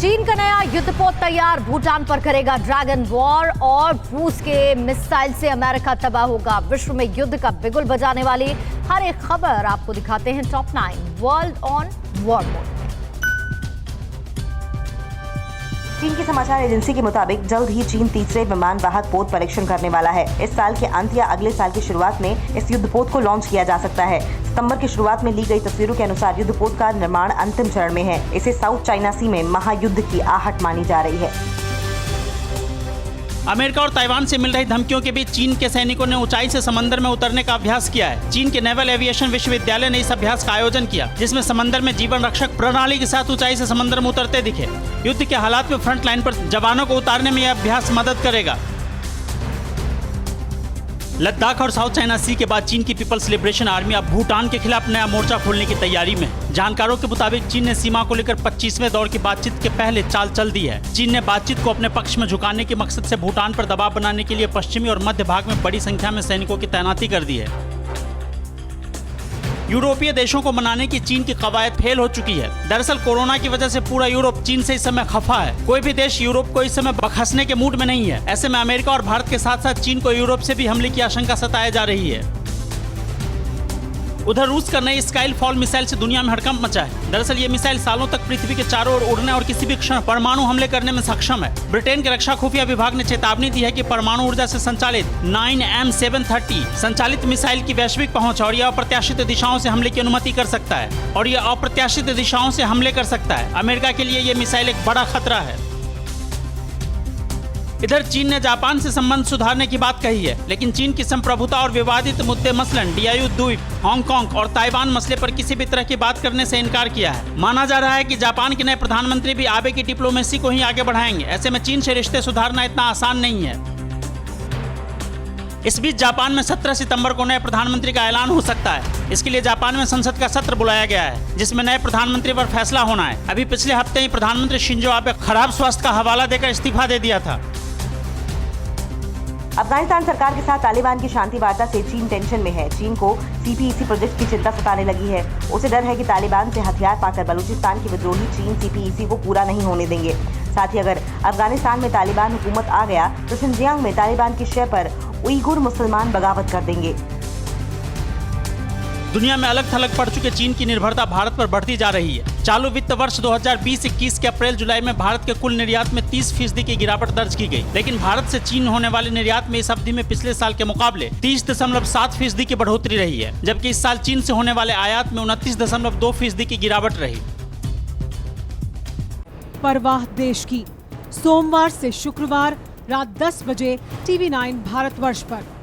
चीन का नया युद्धपोत तैयार, भूटान पर करेगा ड्रैगन वॉर और रूस के मिसाइल से अमेरिका तबाह होगा। विश्व में युद्ध का बिगुल बजाने वाली हर एक खबर आपको दिखाते हैं top 9 world on war mode. चीन की समाचार एजेंसी के मुताबिक जल्द ही चीन तीसरे विमान वाहक पोत परीक्षण करने वाला है। इस साल के अंत या अगले साल की शुरुआत में इस युद्धपोत को लॉन्च किया जा सकता है। सितंबर की शुरुआत में ली गई तस्वीरों के अनुसार युद्धपोत का निर्माण अंतिम चरण में है। इसे साउथ चाइना सी में महायुद्ध की आहट मानी जा रही है। अमेरिका और ताइवान से मिल रही धमकियों के बीच चीन के सैनिकों ने ऊंचाई से समंदर में उतरने का अभ्यास किया है। चीन के नेवल एविएशन विश्वविद्यालय ने इस अभ्यास का आयोजन किया, जिसमें समंदर में जीवन रक्षक प्रणाली के साथ ऊंचाई से समंदर में उतरते दिखे। युद्ध के हालात में फ्रंट लाइन पर जवानों को उतारने में यह अभ्यास मदद करेगा। लद्दाख और साउथ चाइना सी के बाद चीन की पीपल्स लिबरेशन आर्मी अब भूटान के खिलाफ नया मोर्चा खोलने की तैयारी में है। जानकारों के मुताबिक चीन ने सीमा को लेकर 25वें दौर की बातचीत के पहले चाल चल दी है। चीन ने बातचीत को अपने पक्ष में झुकाने के मकसद से भूटान पर दबाव बनाने के लिए पश्चिमी और मध्य भाग में बड़ी संख्या में सैनिकों की तैनाती कर दी है। यूरोपीय देशों को मनाने की चीन की कवायद फेल हो चुकी है। दरअसल कोरोना की वजह से पूरा यूरोप चीन से इस समय खफा है। कोई भी देश यूरोप को इस समय बखसने के मूड में नहीं है। ऐसे में अमेरिका और भारत के साथ साथ चीन को यूरोप से भी हमले की आशंका सताई जा रही है। उधर रूस का नई स्काई फॉल मिसाइल से दुनिया में हड़कंप मचा है। दरअसल ये मिसाइल सालों तक पृथ्वी के चारों ओर उड़ने और किसी भी क्षण परमाणु हमले करने में सक्षम है। ब्रिटेन के रक्षा खुफिया विभाग ने चेतावनी दी है कि परमाणु ऊर्जा से संचालित 9M730 संचालित मिसाइल की वैश्विक पहुंच और यह अप्रत्याशित दिशाओं से हमले की अनुमति कर सकता है। अमेरिका के लिए यह मिसाइल एक बड़ा खतरा है। इधर चीन ने जापान से संबंध सुधारने की बात कही है, लेकिन चीन की संप्रभुता और विवादित मुद्दे मसलन डियायू द्वीप, हांगकांग और ताइवान मसले पर किसी भी तरह की बात करने से इनकार किया है। माना जा रहा है कि जापान के नए प्रधानमंत्री भी आबे की डिप्लोमेसी को ही आगे बढ़ाएंगे। ऐसे में चीन से रिश्ते सुधारना इतना आसान नहीं है। इस बीच जापान में 17 सितंबर को नए प्रधानमंत्री का ऐलान हो सकता है। इसके लिए जापान में संसद का सत्र बुलाया गया है, जिसमें नए प्रधानमंत्री पर फैसला होना है। अभी पिछले हफ्ते ही प्रधानमंत्री शिंजो आबे खराब स्वास्थ्य का हवाला देकर इस्तीफा दे दिया था। अफगानिस्तान सरकार के साथ तालिबान की शांति वार्ता से चीन टेंशन में है। चीन को CPEC प्रोजेक्ट की चिंता सताने लगी है। उसे डर है कि तालिबान से हथियार पाकर बलूचिस्तान के विद्रोही चीन CPEC को पूरा नहीं होने देंगे। साथ ही अगर अफगानिस्तान में तालिबान हुकूमत आ गया तो शिनजियांग में तालिबान की शय पर उइगुर मुसलमान बगावत कर देंगे। दुनिया में अलग थलग पड़ चुके चीन की निर्भरता भारत पर बढ़ती जा रही है। चालू वित्त वर्ष 2020-21 के अप्रैल-जुलाई में भारत के कुल निर्यात में 30% की गिरावट दर्ज की गई, लेकिन भारत से चीन होने वाले निर्यात में इस अवधि में पिछले साल के मुकाबले 30.7% की बढ़ोतरी रही है, जबकि इस साल चीन से होने वाले आयात में 29.2% की गिरावट रही। परवाह देश की, सोमवार से शुक्रवार रात 10 बजे TV9 भारतवर्ष पर।